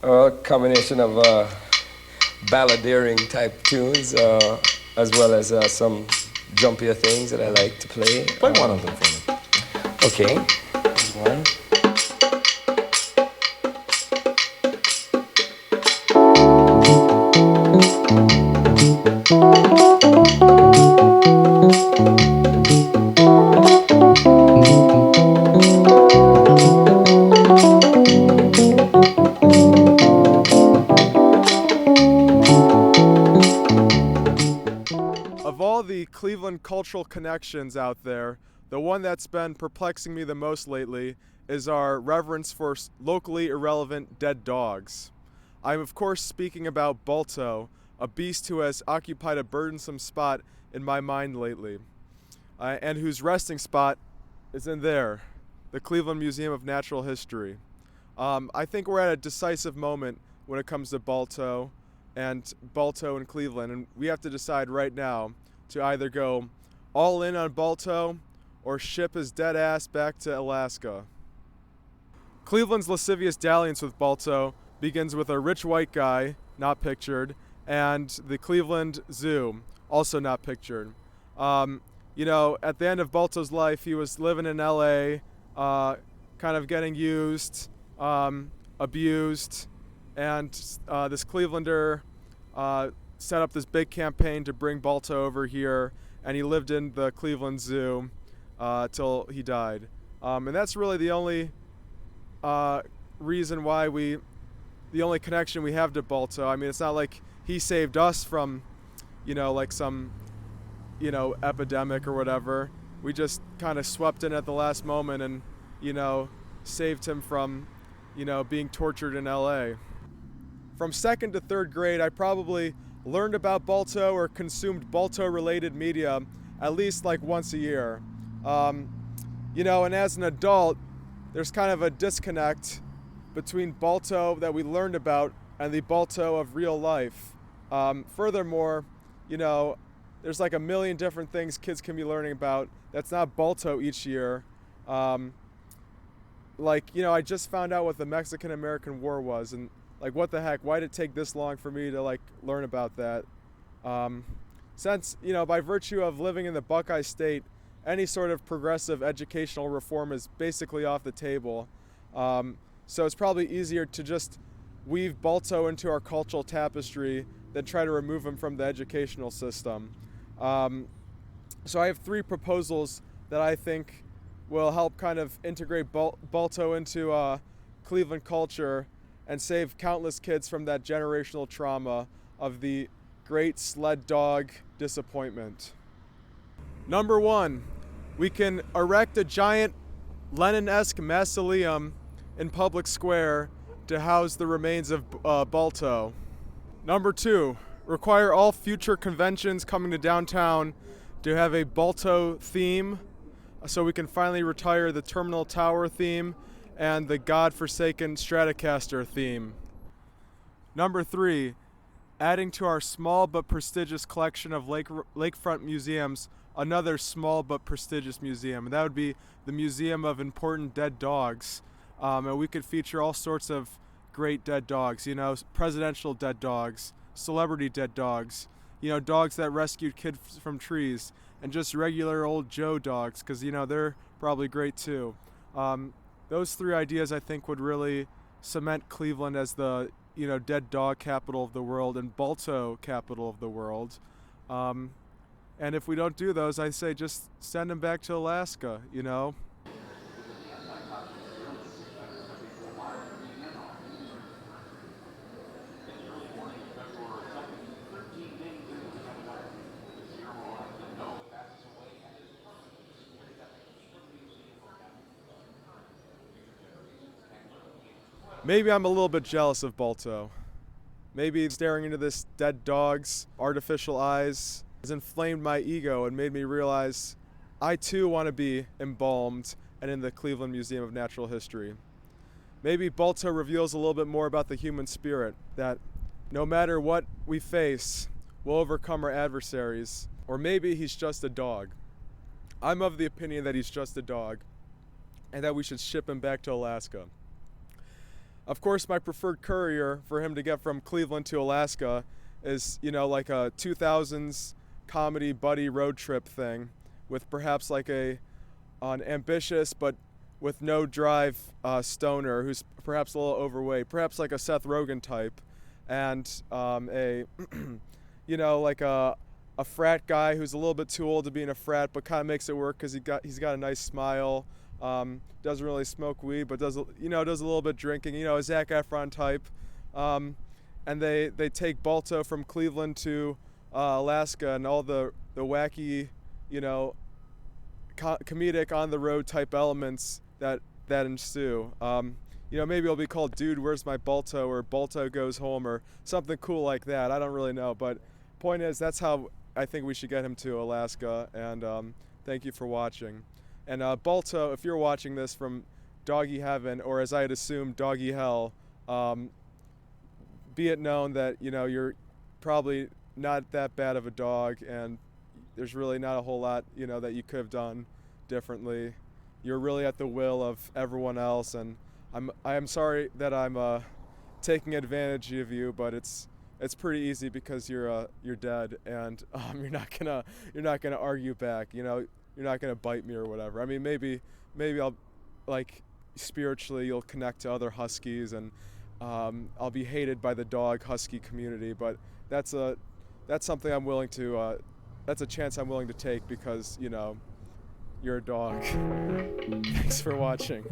A combination of balladeering type tunes, as well as some jumpier things that I like to play. Play one of them for me. Okay, here's one. Of all the Cleveland cultural connections out there, the one that's been perplexing me the most lately is our reverence for locally irrelevant dead dogs. I'm of course speaking about Balto, a beast who has occupied a burdensome spot in my mind lately, and whose resting spot is in there, the Cleveland Museum of Natural History. I think we're at a decisive moment when it comes to Balto and Cleveland, and we have to decide right now to either go all in on Balto or ship his dead ass back to Alaska. Cleveland's lascivious dalliance with Balto begins with a rich white guy, not pictured, and the Cleveland Zoo, also not pictured. At the end of Balto's life, he was living in LA, kind of getting used, abused, and this Clevelander set up this big campaign to bring Balto over here, and he lived in the Cleveland Zoo till he died. And that's really the only reason why the only connection we have to Balto. I mean, it's not like he saved us from, like some, epidemic or whatever. We just kind of swept in at the last moment and, saved him from, being tortured in LA. From second to third grade, I probably learned about Balto or consumed Balto-related media at least like once a year. And as an adult, there's kind of a disconnect between Balto that we learned about and the Balto of real life. Furthermore, there's like a million different things kids can be learning about that's not Balto each year. I just found out what the Mexican-American War was, and like, what the heck, why did it take this long for me to like learn about that? Since, by virtue of living in the Buckeye State, any sort of progressive educational reform is basically off the table. So it's probably easier to just weave Balto into our cultural tapestry than try to remove him from the educational system. So I have three proposals that I think will help kind of integrate Balto into Cleveland culture and save countless kids from that generational trauma of the great sled dog disappointment. Number one, we can erect a giant Lenin-esque mausoleum in public square to house the remains of Balto. Number two, require all future conventions coming to downtown to have a Balto theme so we can finally retire the Terminal Tower theme and the godforsaken Stratocaster theme. Number three, adding to our small but prestigious collection of lakefront museums, another small but prestigious museum. And that would be the Museum of Important Dead Dogs. And we could feature all sorts of great dead dogs, presidential dead dogs, celebrity dead dogs, dogs that rescued kids from trees, and just regular old Joe dogs, because, they're probably great too. Those three ideas, I think, would really cement Cleveland as the, dead dog capital of the world and Balto capital of the world. And if we don't do those, I say just send them back to Alaska, Maybe I'm a little bit jealous of Balto. Maybe staring into this dead dog's artificial eyes has inflamed my ego and made me realize I too want to be embalmed and in the Cleveland Museum of Natural History. Maybe Balto reveals a little bit more about the human spirit, that no matter what we face, we'll overcome our adversaries. Or maybe he's just a dog. I'm of the opinion that he's just a dog and that we should ship him back to Alaska. Of course, my preferred courier for him to get from Cleveland to Alaska is, like a 2000s comedy buddy road trip thing with perhaps like an ambitious but with no drive stoner who's perhaps a little overweight, perhaps like a Seth Rogen type, and like a frat guy who's a little bit too old to be in a frat but kind of makes it work because he's got a nice smile. Doesn't really smoke weed, but does a little bit drinking. A Zac Efron type, and they take Balto from Cleveland to Alaska, and all the wacky, comedic on the road type elements that ensue. Maybe it'll be called "Dude, Where's My Balto?" or "Balto Goes Home" or something cool like that. I don't really know, but point is that's how I think we should get him to Alaska. And thank you for watching. And Balto, if you're watching this from Doggy Heaven, or as I'd assume, Doggy Hell, be it known that, you're probably not that bad of a dog, and there's really not a whole lot, that you could have done differently. You're really at the will of everyone else, and I am sorry that I'm taking advantage of you, but it's pretty easy because you're dead, and you're not gonna argue back. You're not gonna bite me or whatever. I mean, maybe I'll, like, spiritually you'll connect to other huskies, and I'll be hated by the dog husky community. But that's something I'm willing to. That's a chance I'm willing to take because you're a dog. Thanks for watching.